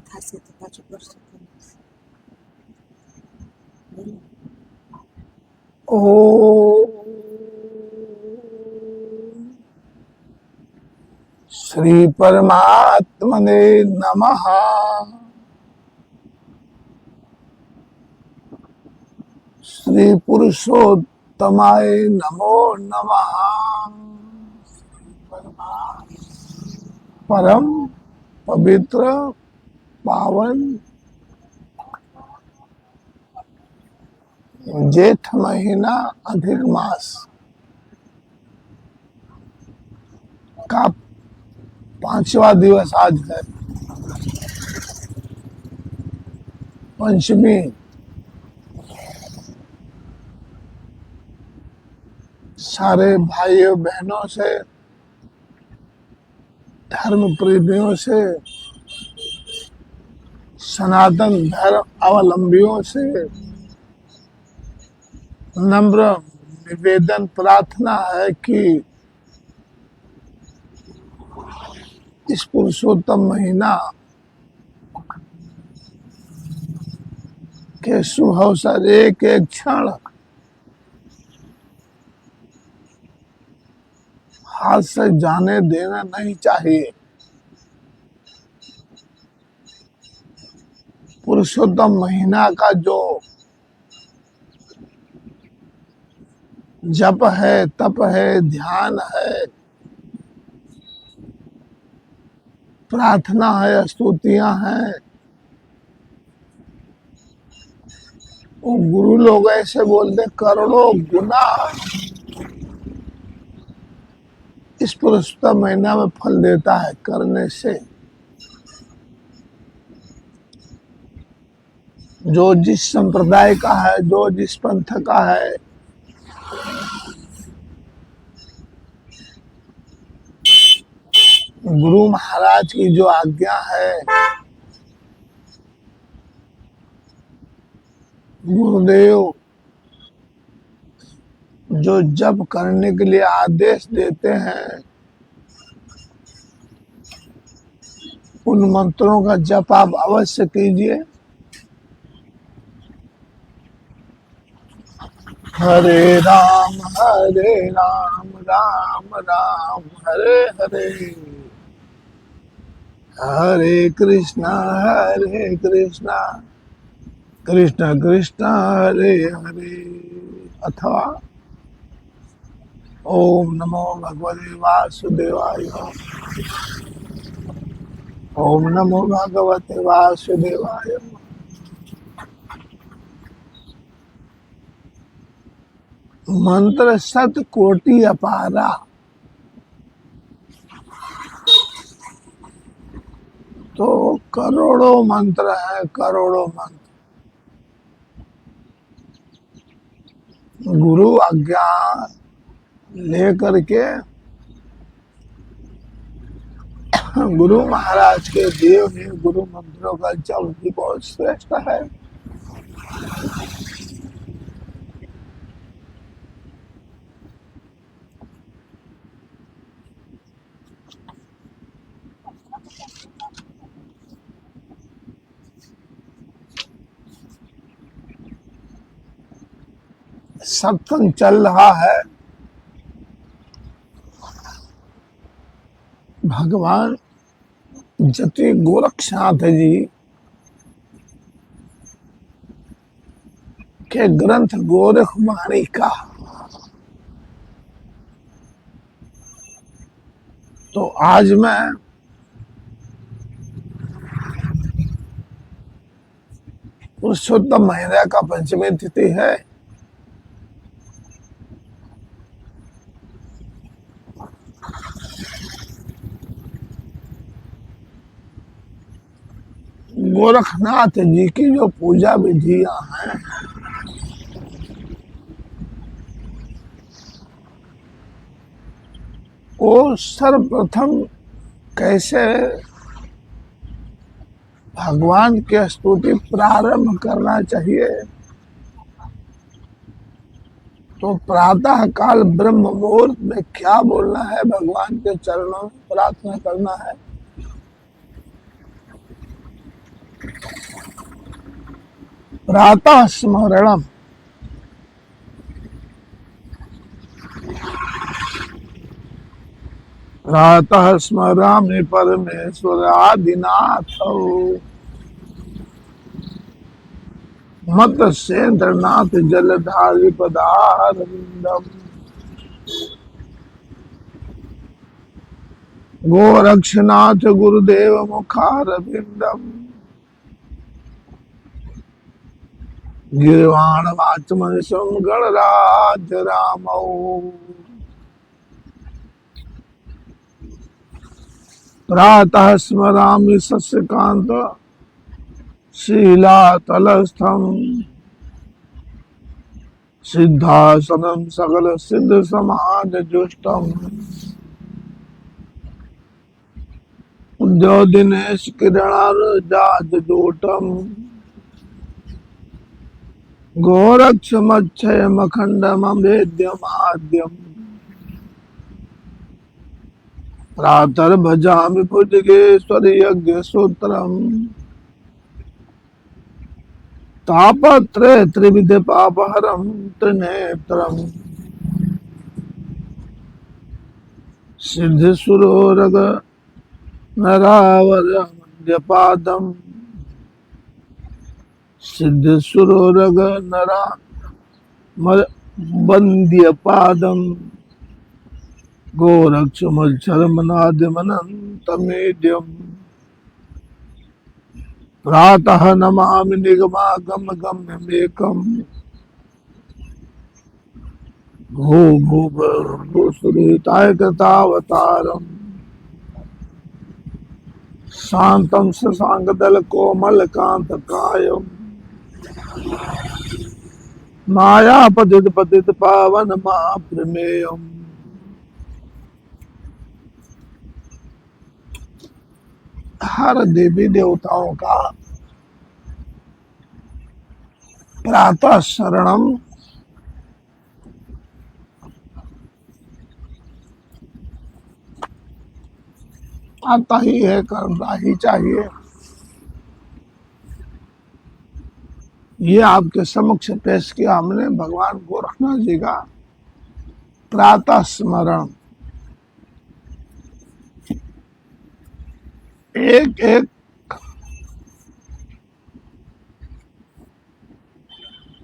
થશે તો પાછું કરશું. ઓમ શ્રી પરમાત્મને નમઃ. શ્રી પુરુષોત્તમાય નમો નમઃ. परम पवित्र पावन जेठ महीना अधिक मास का 5वां दिवस आज है, पंचमी। सारे भाइयों बहनों से, धर्म प्रेमियों से, सनातन धर्म अवलंबियों से नम्र निवेदन प्रार्थना है कि इस पुरुषोत्तम महीना के शुभ अवसर एक एक क्षण हाथ से जाने देना नहीं चाहिए। पुरुषोत्तम महीना का जो जप है, तप है, ध्यान है, प्रार्थना है, स्तुतियां हैं, वो गुरु लोग ऐसे बोलते करोड़ों गुना इस पुरुषोत्तम महीना में फल देता है करने से। जो जिस संप्रदाय का है, जो जिस पंथ का है, गुरु महाराज की जो आज्ञा है, गुरुदेव जो जप करने के लिए आदेश देते हैं, उन मंत्रों का जप आप अवश्य कीजिए। हरे राम राम राम हरे हरे, हरे कृष्णा कृष्ण कृष्ण हरे हरे। अथवा ओम नमो भगवते वासुदेवाय, ओम नमो भगवते वासुदेवाय। मंत्र 7 कोटि अपारा, तो करोड़ों मंत्र है, करोड़ों मंत्र। गुरु आज्ञा लेकर के गुरु महाराज के दिए हुए गुरु मंत्रों का जप भी बहुत श्रेष्ठ है। सत्संग चल रहा है, भगवान जति गोरक्षनाथ जी के ग्रंथ गोरखवाणी का। तो आज मैं पुरुषोत्तम महीना का पंचमी तिथि है, गोरखनाथ जी की जो पूजा विधियां हैं, वो सर्वप्रथम कैसे भगवान की स्तुति प्रारंभ करना चाहिए, तो प्रातः काल ब्रह्म मुहूर्त में क्या बोलना है, भगवान के चरणों में प्रार्थना करना है। प्रातः स्मरणम, प्रातः स्मरामि परमेश्वर आदिनाथ मत सेन्द्रनाथ जलधारि पदारविंदम गोरक्षनाथ गुरुदेव मुखारविंदम गिरवाण वाचमन गणराज रामौ प्रातः स्मरामि शशिकांत शीलातलस्थम सिद्धासनम सकल सिद्ध समाज जुष्टम उद्योदिनेश किरणारजाजूटम गोरक्षमक्षय मखंडम अभेद्यमाद्यम प्रातर्भजामि भुजगेश्वर यज्ञ सूत्रम तापत्रय त्रिविध पापहरम त्रिनेत्रम सिद्धसुरोरग नरावर मध्यपादम सिद्धसुरोरग नरा वंद्यपादम गोरक्षमक्षरमनादिमनन्तमेद्यम् प्रातः नमामि निगमागम गम्यमेकम् भू भूगुसुरहिताय कृतावतारम् शांतं शशांकदल कोमलकांतकायम् मायापतित पतित पावन महाप्रमेयम् हर देवी देवताओं का प्रातः शरणम आता ही है, करना ही चाहिए। ये आपके समक्ष पेश किया हमने भगवान गोरखनाथ जी का प्रातः स्मरण। एक एक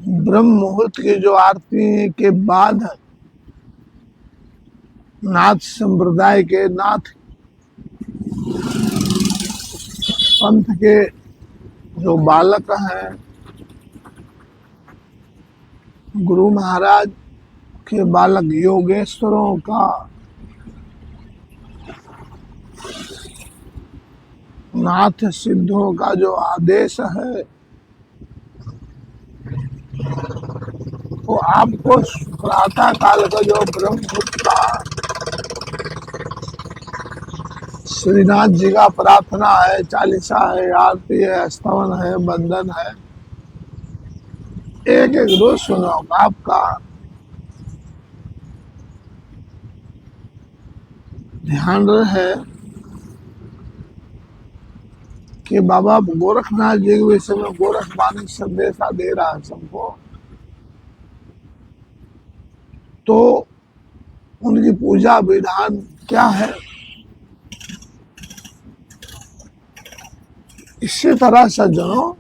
ब्रह्म मुहूर्त की जो आरती के बाद नाथ संप्रदाय के, नाथ पंथ के जो बालक हैं, गुरु महाराज के बालक योगेश्वरों का नाथ सिद्धों का जो आदेश है वो आपको प्रातः काल का जो ब्रह्म मुहूर्त का श्रीनाथ जी का प्रार्थना है, चालीसा है, आरती है, स्तवन है, बंदन है, एक एक रोज सुनो। आपका ध्यान रहे कि बाबा गोरखनाथ जी के विषय में गोरखवाणी संदेशा दे रहा है सबको, तो उनकी पूजा विधान क्या है। इसी तरह सज्जनों,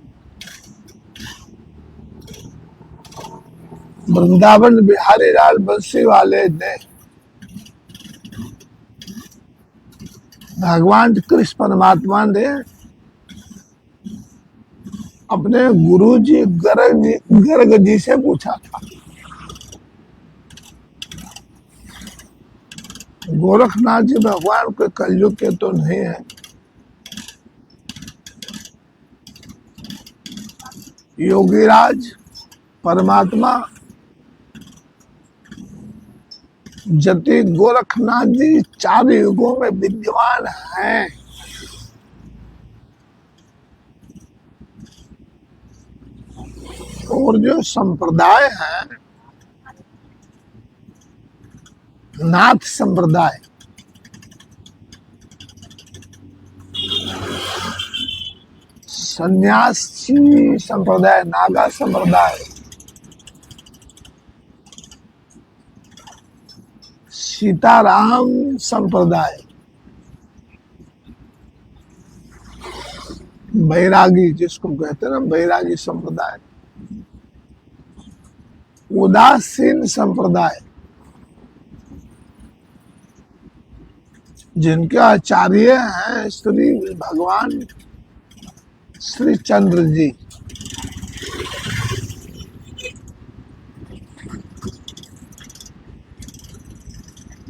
वृंदावन बिहारी लाल बंसी वाले ने भगवान कृष्ण परमात्मा ने अपने गुरु जी गर्ग जी से पूछा था, गोरखनाथ जी भगवान के कलयुग के तो नहीं है, योगीराज परमात्मा जति गोरखनाथ जी 4 युगों में विद्यमान हैं। और जो संप्रदाय है नाथ संप्रदाय, सन्यासी संप्रदाय, नागा संप्रदाय, सीताराम संप्रदाय, बैरागी जिसको कहते हैं ना बैरागी संप्रदाय, उदासीन संप्रदाय, जिनके आचार्य हैं श्री भगवान श्री चंद्र जी,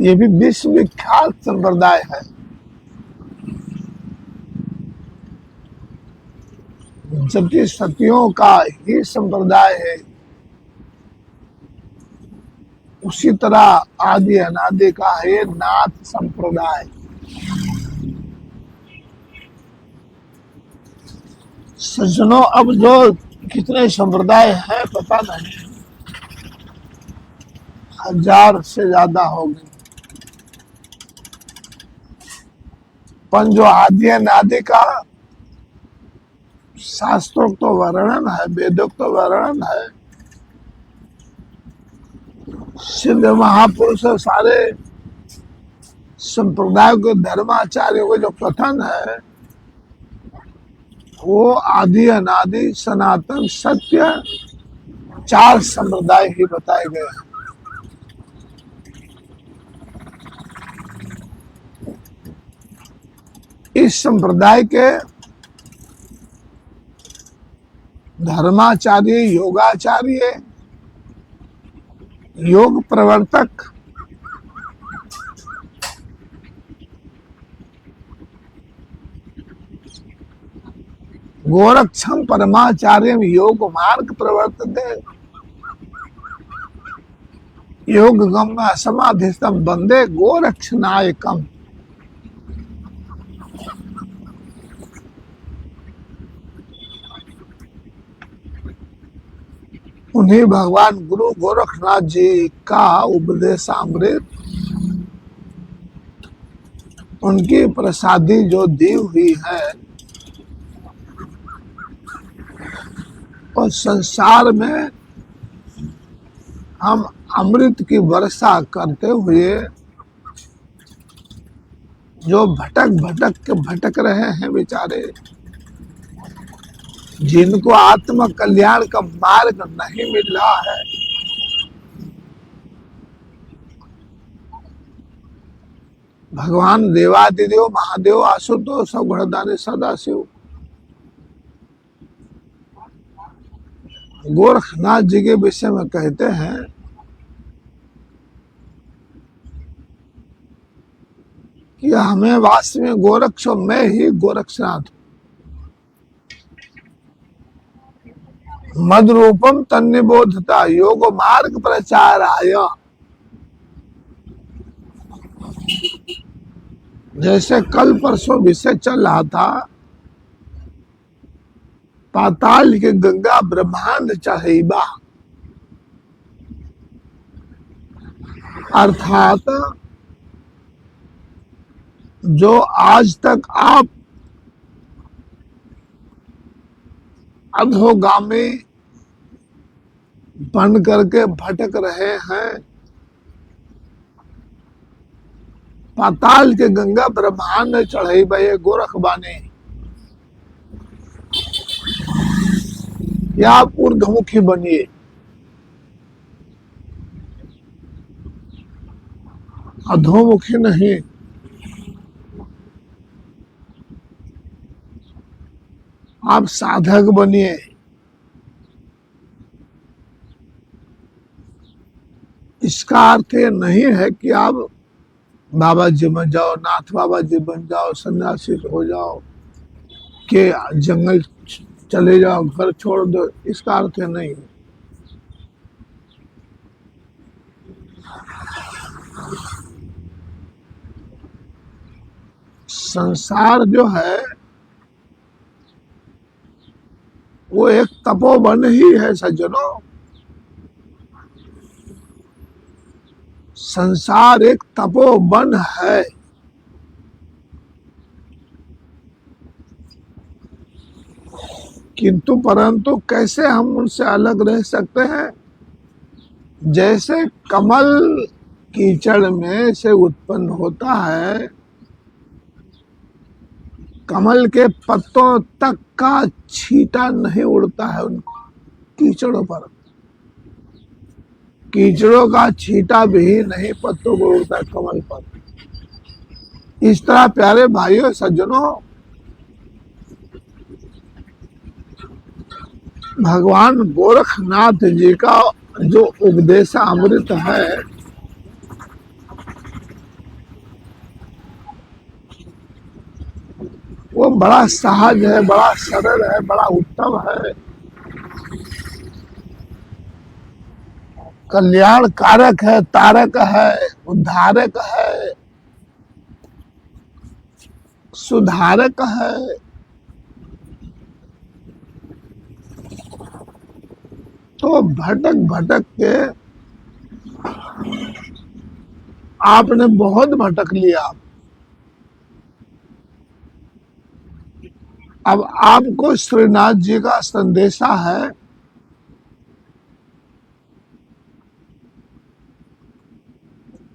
ये भी विश्व विख्यात संप्रदाय है। जबकि सतियों का ही संप्रदाय है, उसी तरह आदि अनादि का है नाथ संप्रदाय। सज्जनों, अब जो कितने संप्रदाय हैं पता नहीं, 1000 से ज्यादा हो गए। पर जो आदि अनादि का शास्त्रों तो वर्णन है, वेदों तो वर्णन है, सिद्ध महापुरुष सारे संप्रदाय के धर्माचार्यों को जो कथन है वो आदि अनादि सनातन सत्य 4 संप्रदाय ही बताए गए हैं। इस संप्रदाय के धर्माचार्य, योगाचार्य, योग प्रवर्तक, गोरक्षम परमाचार्य योग मार्ग प्रवर्तते, योग गम्य असमाधिस्थम बंदे गोरक्ष नायकम। उन्हीं भगवान गुरु गोरखनाथ जी का उपदेशामृत, उनकी प्रसादी जो दी हुई है, और संसार में हम अमृत की वर्षा करते हुए जो भटक रहे हैं बेचारे, जिनको आत्म कल्याण का मार्ग नहीं मिल रहा है, भगवान देवादिदेव महादेव आशुतोष गुणदानी सदाशिव गोरखनाथ जी के विषय में कहते हैं कि हमें वास्तव में गोरक्ष, मैं ही गोरक्षनाथ, मद रूपम तन्निबोधता योग मार्ग प्रचाराय। जैसे कल परसों विषय चल रहा था, पाताल के गंगा ब्रह्मांड चढ़ेबा, अर्थात जो आज तक आप अधोगामी बन करके भटक रहे हैं, पाताल के गंगा ब्रह्मांड चढ़ेबा, ये गोरख बानी, या आप ऊर्ध्वमुखी बनिए, अधोमुखी नहीं। आप साधक बनिए, इसका अर्थ ये नहीं है कि आप बाबा जी बन जाओ, नाथ बाबा जी बन जाओ, सन्यासी हो जाओ, के जंगल चले जाओ, घर छोड़ दो, इसका अर्थ है नहीं। संसार जो है वो एक तपोवन ही है सज्जनों। संसार एक तपोवन है। किंतु परंतु कैसे हम उनसे अलग रह सकते हैं? जैसे कमल कीचड़ में से उत्पन्न होता है, कमल के पत्तों तक का छींटा नहीं उड़ता है उन कीचड़ों पर, कीचड़ों का छींटा भी नहीं पत्तों को उड़ता है कमल पर। इस तरह प्यारे भाइयों सज्जनों, भगवान गोरखनाथ जी का जो उपदेश अमृत है, वो बड़ा सहज है, बड़ा सरल है, बड़ा उत्तम है, कल्याण कारक है, तारक है, उद्धारक है, सुधारक है। तो भटक भटक के आपने बहुत भटक लिया। अब आपको श्रीनाथ जी का संदेशा है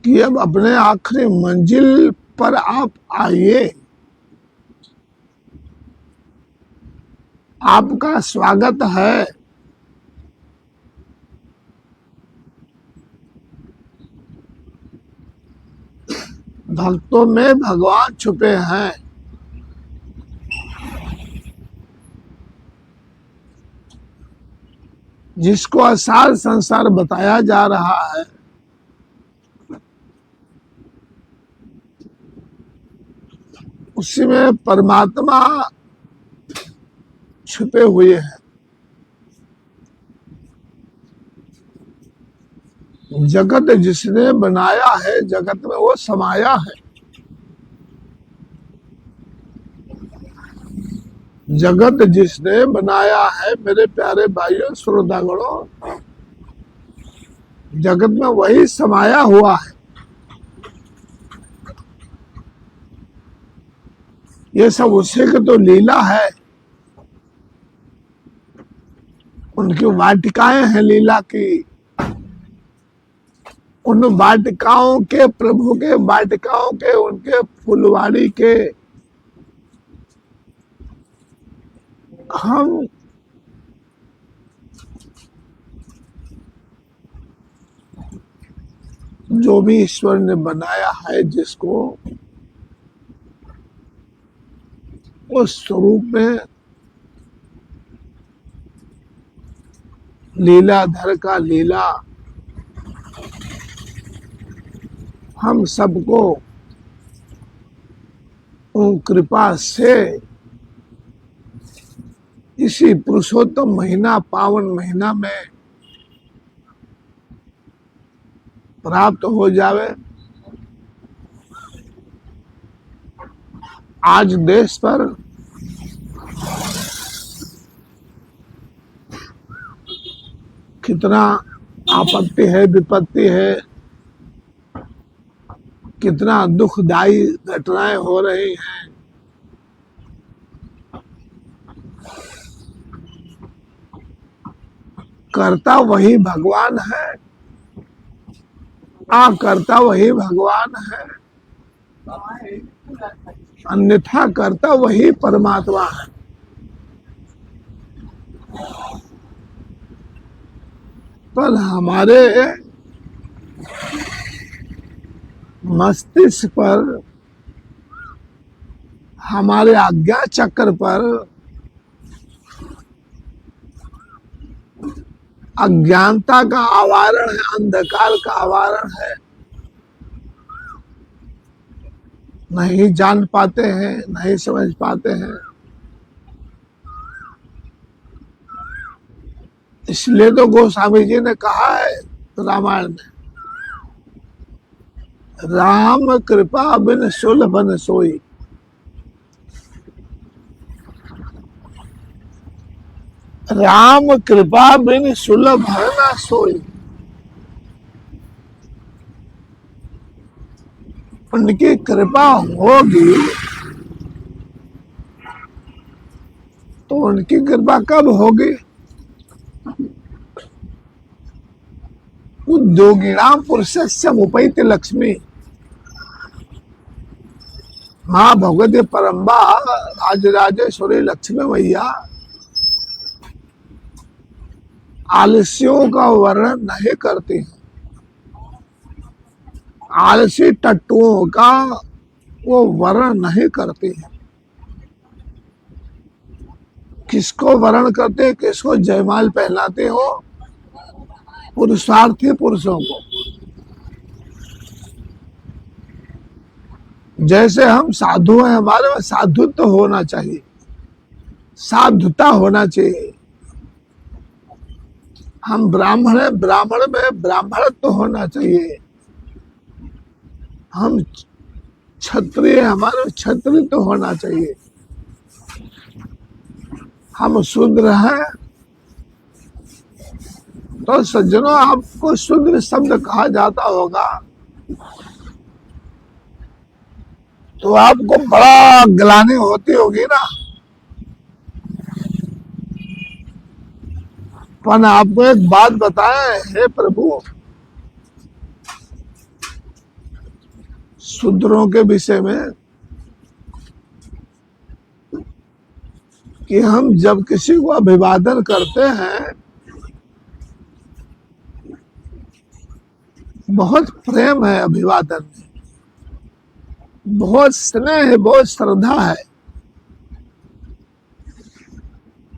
कि अब अपने आखिरी मंजिल पर आप आइए, आपका स्वागत है। भक्तों में भगवान छुपे हैं। जिसको असार संसार बताया जा रहा है, उसी में परमात्मा छुपे हुए हैं। जगत जिसने बनाया है, जगत में वो समाया है। जगत जिसने बनाया है, मेरे प्यारे भाइयों श्रोतागणों, जगत में वही समाया हुआ है। ये सब उसी की तो लीला है, उनकी वाटिकाएं हैं लीला की। उन वाटिकाओं के, प्रभु के वाटिकाओं के, उनके फुलवाड़ी के हम जो भी ईश्वर ने बनाया है, जिसको उस स्वरूप में लीलाधर का लीला हम सबको उन कृपा से इसी पुरुषोत्तम महीना, पावन महीना में प्राप्त हो जावे। आज देश पर कितना आपत्ति है, विपत्ति है, कितना दुखदायी घटनाएं हो रही हैं। करता वही भगवान है, करता वही भगवान है, अन्यथा करता वही परमात्मा है। पर हमारे मस्तिष्क पर, हमारे आज्ञा चक्र पर अज्ञानता का आवरण है, अंधकार का आवरण है। नहीं जान पाते हैं, नहीं समझ पाते हैं। इसलिए तो गोस्वामी जी ने कहा है रामायण में, राम कृपा बिन सुलभ न सोई। राम कृपा बिन सुलभ न सोई। उनकी कृपा होगी तो उनकी कृपा कब होगी? उद्योगिणाम पुरुषस्य उपैति लक्ष्मी। माँ भगवती परम्बा राजराजेश्वरी लक्ष्मी मैया आलस्यों का वर्णन नहीं करती हैं। आलसी टट्टुओं का वो वर्णन नहीं करती हैं। किसको वर्णन करते, किसको जयमाल पहनाते हो? पुरुषार्थी पुरुषों को। जैसे हम साधु हैं, हमारे में साधुत्व होना चाहिए, साधुता होना चाहिए। हम ब्राह्मण हैं, ब्राह्मण में ब्राह्मणत्व होना चाहिए। हम क्षत्रिय, हमारे में क्षत्रित्व होना चाहिए। हम शूद्र हैं तो सज्जनों आपको शूद्र शब्द कहा जाता होगा तो आपको बड़ा ग्लानि होती होगी ना। पर आपको एक बात बताएं, हे प्रभु, शूद्रों के विषय में कि हम जब किसी को अभिवादन करते हैं, बहुत प्रेम है अभिवादन में, बहुत स्नेह है, बहुत श्रद्धा है,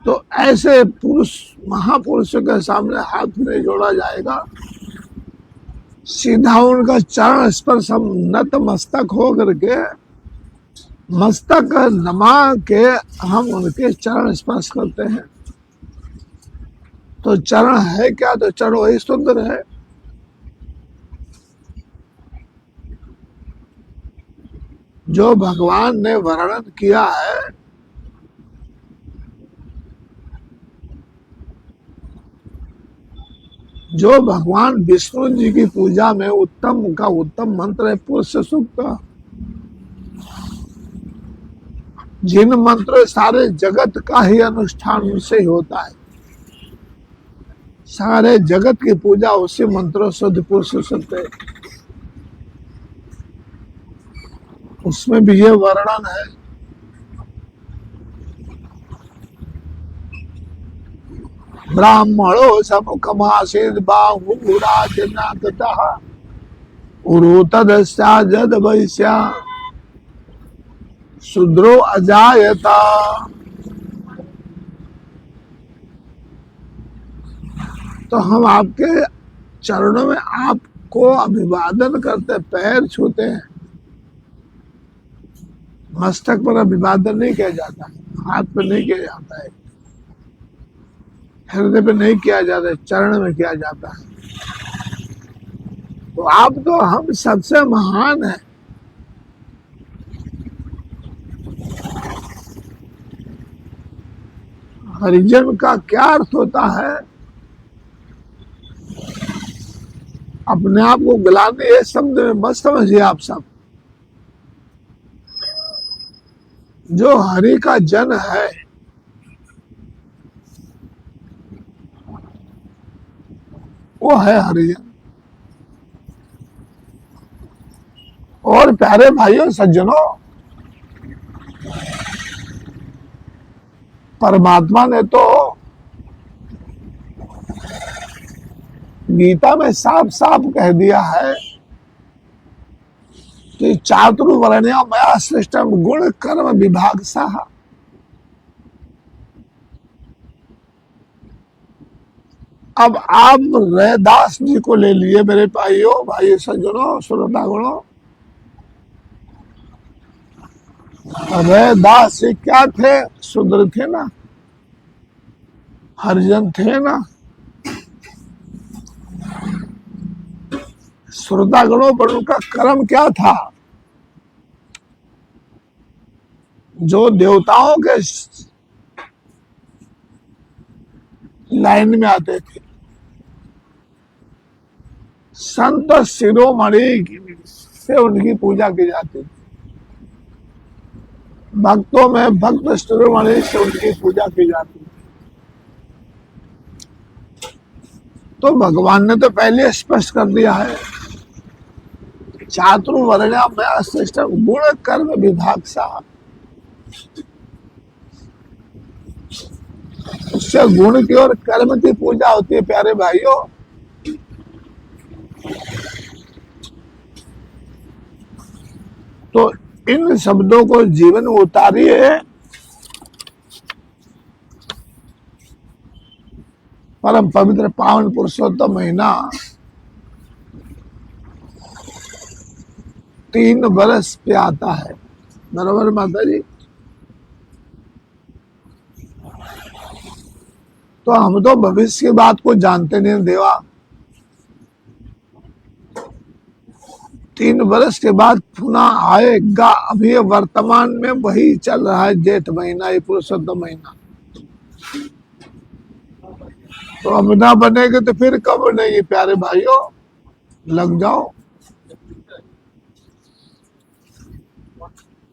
तो ऐसे पुरुष महापुरुषों के सामने हाथ नहीं जोड़ा जाएगा। सीधा उनका चरण स्पर्श, हम नतमस्तक हो करके, मस्तक नमा के हम उनके चरण स्पर्श करते हैं। तो चरण है क्या? तो चरण वही सुंदर है। जो भगवान ने वर्णन किया है, जो भगवान विष्णु जी की पूजा में उत्तम का उत्तम मंत्र है पुरुष सूक्त। जिन मंत्र सारे जगत का ही अनुष्ठान उनसे ही होता है, सारे जगत की पूजा उसी मंत्रों शुद्ध पुरुष सूक्त है, उसमें भी ये वर्णन है। ब्राह्मणो समुखमासीद बाहुराजनातः उरुतदस्या जद वैश्या शूद्रो अजायता। तो हम आपके चरणों में आपको अभिवादन करते, पैर छूते हैं। मस्तक पर अभिवादन नहीं किया जाता है, हाथ पर नहीं किया जाता है, हृदय पे नहीं किया जाता है, चरण में किया जाता है। तो आप तो हम सबसे महान हैं। हरिजन का क्या अर्थ होता है? अपने आप को गलाने ये शब्द में मत समझिए आप सब। जो हरि का जन है वो है हरिजन। और प्यारे भाइयों सज्जनों, परमात्मा ने तो गीता में साफ साफ कह दिया है कि चातुर्वर्ण्य मया सृष्टम गुण कर्म विभाग साह। अब आप रैदास जी को ले लिए मेरे भाइयों, भाई सज्जनों, श्रोतागणों। रैदास जी क्या थे? शूद्र थे ना, हरिजन थे ना। श्रोतागणों, पर उनका कर्म क्या था? जो देवताओं के लाइन में आते थे, संत शिरोमणि से उनकी पूजा की जाती थी। भक्तों में भक्त शिरोमणि से उनकी पूजा की जाती थी। तो भगवान ने तो पहले स्पष्ट कर दिया है, चातुर्वर्ण्यम मया सृष्टम गुण कर्म विभाग सा। उससे गुण की और कर्म की पूजा होती है प्यारे भाइयों। तो इन शब्दों को जीवन में उतारिए। परम पवित्र पावन पुरुषोत्तम महीना 3 वर्ष पे आता है, बराबर माता जी। तो हम तो भविष्य की बात को जानते नहीं देवा। 3 वर्ष के बाद पुनः आएगा। अभी वर्तमान में वही चल रहा है, जेठ महीना, ये पुरुषोत्तम महीना। तो अब ना बनेगा तो फिर कब बनेगी प्यारे भाइयों? लग जाओ,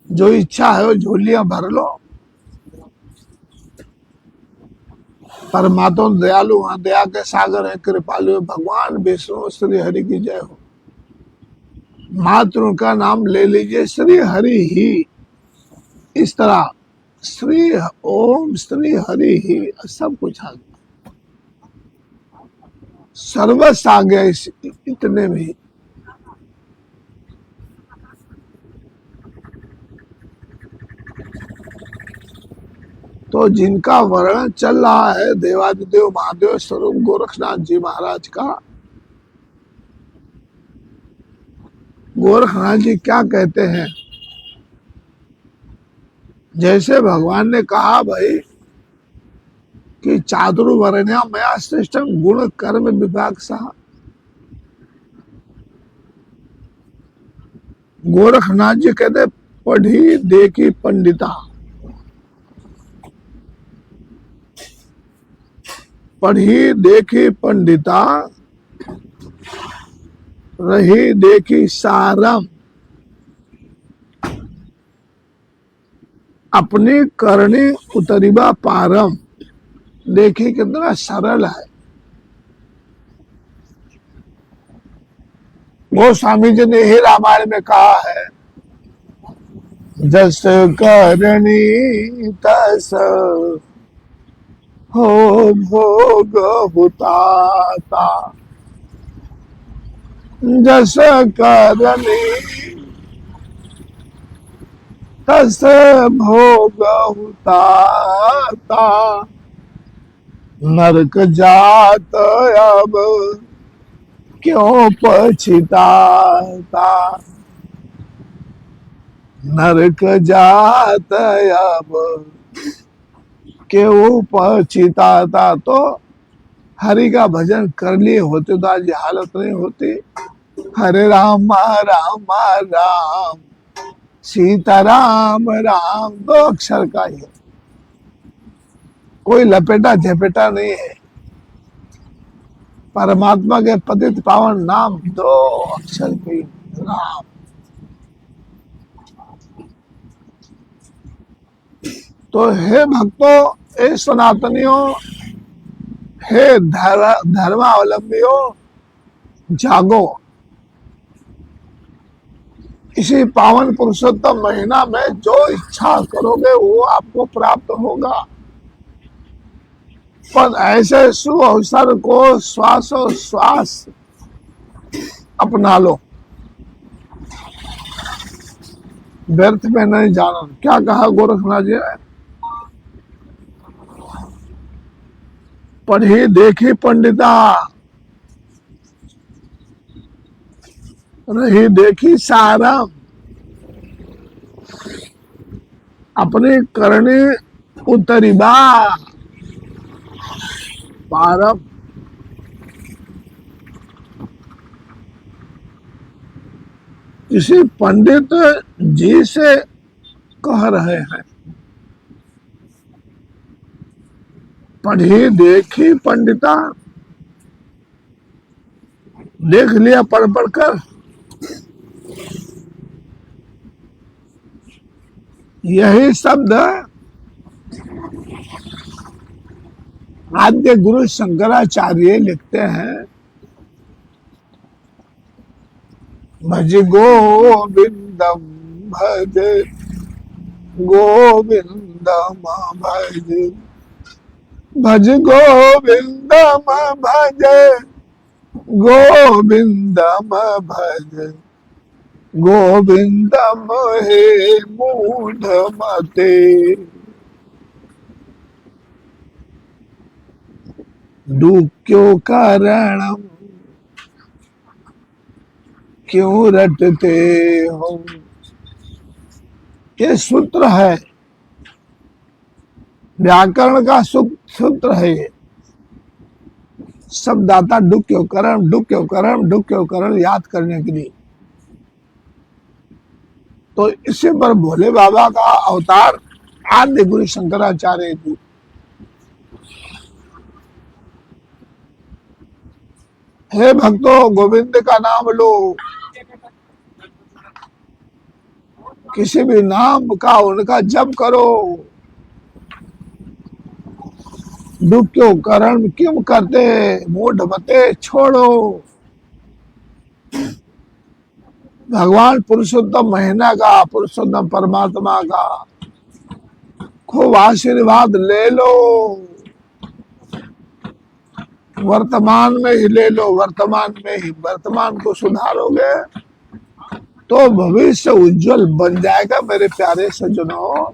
जो इच्छा है वो झोलियां भर लो। परमात्मा दयालु हैं, दया के सागर है, कृपालु भगवान विष्णु श्री हरि की जय हो। मात्र का नाम ले लीजिए, श्री हरि ही। इस तरह श्री ओम श्री हरि ही सब कुछ आ गया, सर्वस्व आ गया इतने में। तो जिनका वर्णन चल रहा है देवादिदेव महादेव स्वरूप गोरखनाथ जी महाराज का, गोरखनाथ जी क्या कहते हैं? जैसे भगवान ने कहा भाई कि चातुर्वर्ण्य मया श्रेष्ठम गुण कर्म विभाग सा, गोरखनाथ जी कहते पढ़ी देखी पंडिता, पढ़ी देखी पंडिता, रही देखी सारम, अपनी करनी उतरीबा पारम। देखिए कितना सरल है। वो स्वामी जी ने ही रामायण में कहा है, जस करनी तस हो भोग हुताता, जस करनी तस भोग हुताता, नरक जात अब क्यों पछताता, नरक जात अब क्यों पछताता। तो हरि का भजन कर लिए होते तो आज हालत नहीं होती। हरे राम राम राम सीता राम राम, 2 अक्षर का ही, कोई लपेटा झपेटा नहीं है। परमात्मा के पतित पावन नाम 2 अक्षर के राम। तो हे भक्तों, हे सनातनियों, हे धर्मावलंबियों, जागो। इसी पावन पुरुषोत्तम महीना में जो इच्छा करोगे वो आपको प्राप्त होगा। पर ऐसे शुभ अवसर को श्वास अपना लो, व्यर्थ में नहीं जाना। क्या कहा गोरखनाथ जी? पढ़ी देखी पंडिता, रही देखी सारम, अपनी करनी उतरीबा पारम। किसी पंडित जी से कह रहे हैं, पढ़ी देखी पंडिता, देख लिया पढ़ पढ़कर, यही शब्द आद्य गुरु शंकराचार्य लिखते हैं, भज गोविंदम भज गोविंदम भज भज गोविंदम भज गोविंदम भज गोविंदम हे मूढ़ मते। दुख्यो कारणम क्यों रटते हो। ये सूत्र है, व्याकरण का सूत्र है ये। शब्दाता डुक्यो करण डुक्यो करण डुक्यो करण याद करने के लिए। तो इसी पर भोले बाबा का अवतार आद्य गुरु शंकराचार्य जी। हे भक्तों, गोविंद का नाम लो, किसी भी नाम का उनका जप करो। दुख क्यों करण क्यों करते, मूढ़ मते छोड़ो। भगवान पुरुषोत्तम महीना का, पुरुषोत्तम परमात्मा का खूब आशीर्वाद ले लो। वर्तमान में ही ले लो, वर्तमान में ही। वर्तमान को सुधारोगे तो भविष्य उज्जवल बन जाएगा मेरे प्यारे सज्जनों।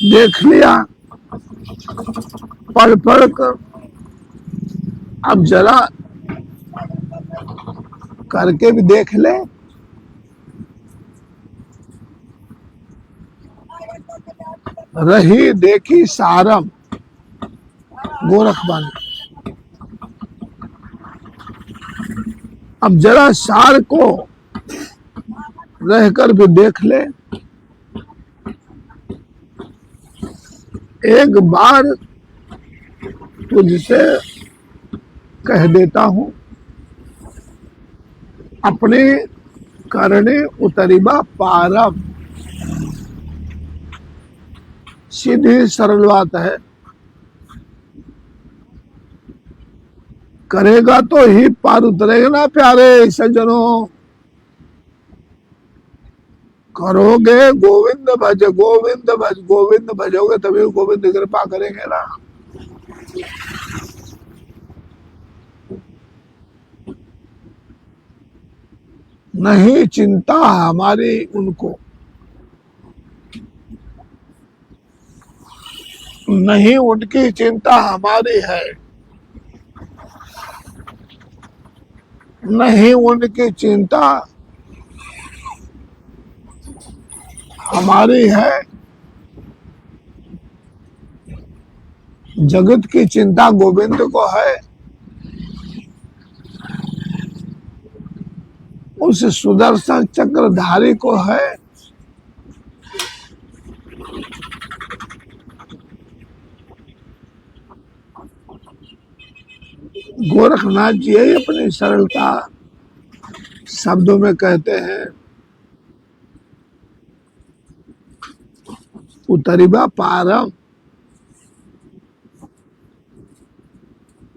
देख लिया पढ़ पढ़ कर, अब जरा करके भी देख ले। रही देखी सारम गोरखबानी। अब जरा सार को रहकर भी देख ले। एक बार तुझसे कह देता हूं, अपने करने उतरिबा पारम। सीधी सरल बात है, करेगा तो ही पार उतरेगा ना प्यारे सज्जनों। करोगे गोविंद भज गोविंद भज, गोविंद भजोगे तभी गोविंद कृपा करेंगे ना। नहीं चिंता हमारी उनको, नहीं उनकी चिंता हमारी है, नहीं उनकी चिंता हमारी है। जगत की चिंता गोविंद को है। उस सुदर्शन चक्रधारी को है। गोरखनाथ जी ही अपनी सरलता शब्दों में कहते हैं, उतरिबा पारम।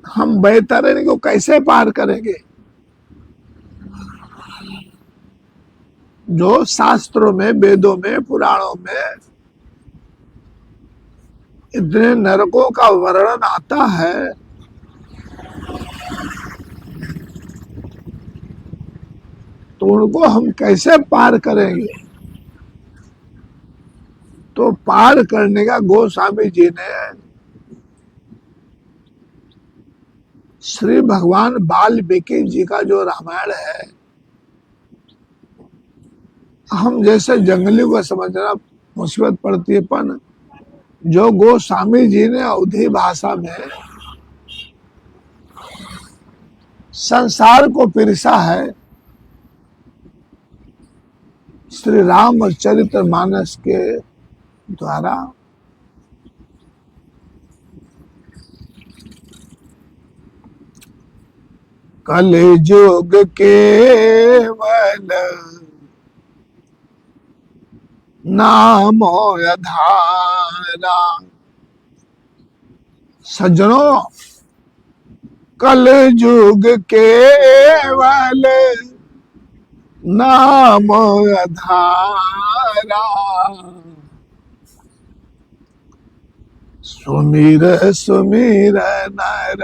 हम बैतरणी को कैसे पार करेंगे। जो शास्त्रों में, वेदों में, पुराणों में इतने नरकों का वर्णन आता है, तो उनको हम कैसे पार करेंगे। तो पार करने का गोस्वामी जी ने श्री भगवान वाल्मीकि जी का जो रामायण है, हम जैसे जंगली को समझना मुसीबत पड़ती है, पर जो गोस्वामी जी ने अवधी भाषा में संसार को पिरसा है, श्री रामचरितमानस के द्वारा, कलयुग केवल नाम आधारा। सज्जनों, कलयुग केवल नाम आधारा। सुमिर सुमिर नर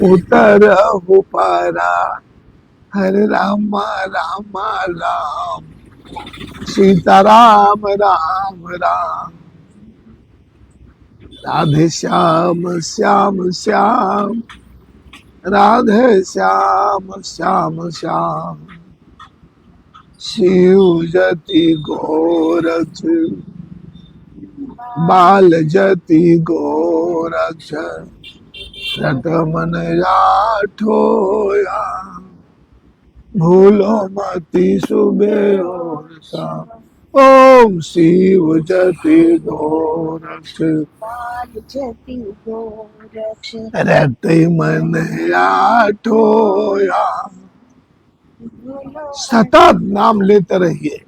उतर हो पारा। हरे राम राम राम सीता राम राम राम। राधे श्याम श्याम श्याम राधे श्याम श्याम श्याम। शिव जति गोरक्ष बाल जति गोरक्ष। रटमन राठोया भूलो मति सुबह और शाम। ओम शिव जति गोरक्ष रटे मन राठोया। सतत नाम लेते रहिए।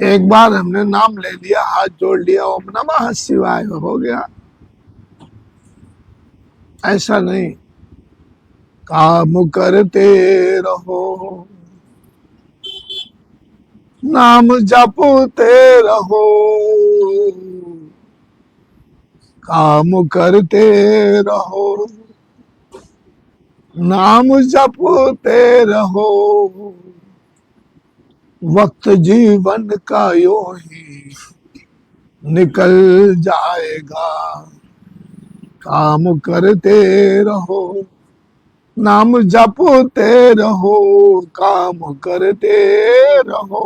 एक बार हमने नाम ले लिया, हाथ जोड़ लिया, ओम नमः शिवाय हो गया, ऐसा नहीं। काम करते रहो, नाम जपते रहो। काम करते रहो, नाम जपते रहो। वक्त जीवन का यूं ही निकल जाएगा। काम करते रहो, नाम जपते रहो। काम करते रहो,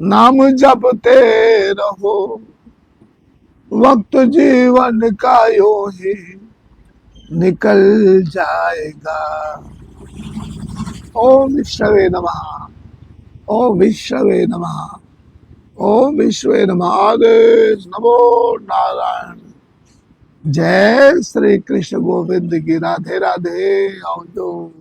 नाम जपते रहो। वक्त जीवन का यूं ही निकल जाएगा। ओम विष्णवे नमः, ओम विष्णवे नमः, ओम विष्णवे नमः। आदेश नमो नारायण। जय श्री कृष्ण गोविंद की। राधे राधे। आओ जो